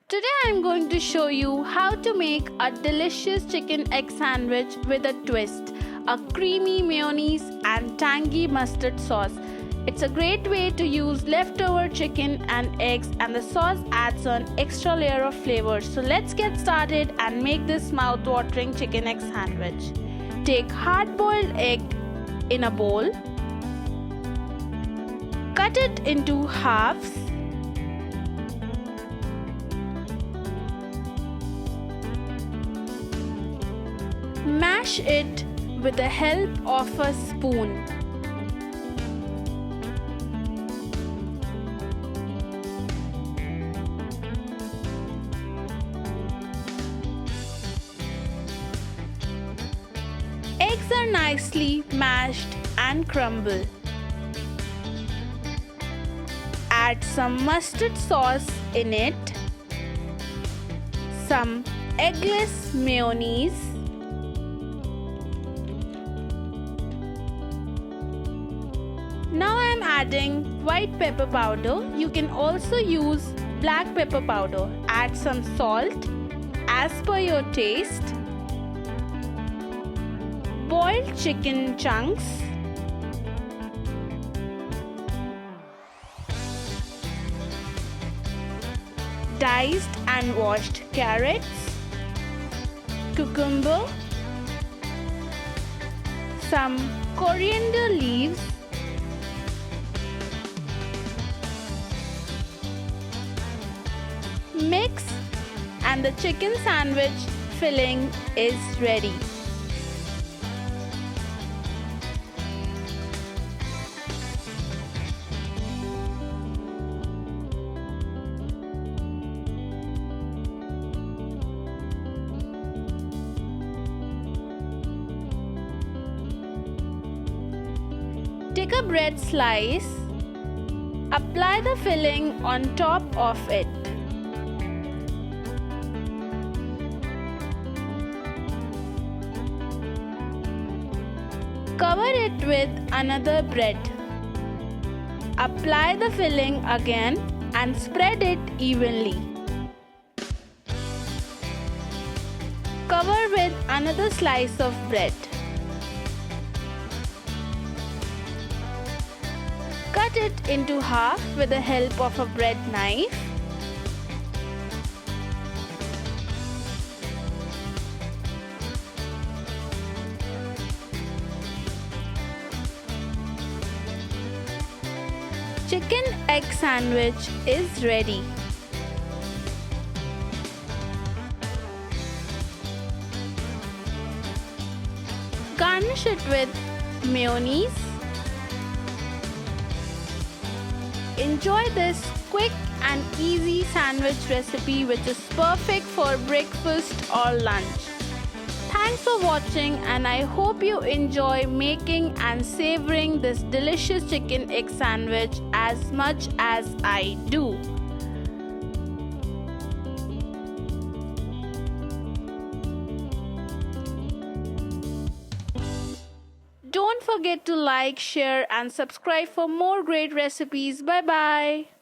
Today I am going to show you how to make a delicious chicken egg sandwich with a twist, a creamy mayonnaise and tangy mustard sauce. It's a great way to use leftover chicken and eggs, and the sauce adds an extra layer of flavor. So let's get started and make this mouth-watering chicken egg sandwich. Take hard-boiled egg in a bowl. Cut it into halves. Mash it with the help of a spoon. Eggs are nicely mashed and crumble. Add some mustard sauce in it, some eggless mayonnaise, now I am adding white pepper powder. You can also use black pepper powder. Add some salt as per your taste. Boiled chicken chunks. Diced and washed carrots. Cucumber. Some coriander leaves. Mix and the chicken sandwich filling is ready. Take a bread slice, apply the filling on top of it. Cover it with another bread. Apply the filling again and spread it evenly. Cover with another slice of bread. Cut it into half with the help of a bread knife. Chicken egg sandwich is ready. Garnish it with mayonnaise. Enjoy this quick and easy sandwich recipe, which is perfect for breakfast or lunch. Thanks for watching, and I hope you enjoy making and savoring this delicious chicken egg sandwich as much as I do. Don't forget to like, share and subscribe for more great recipes. Bye bye.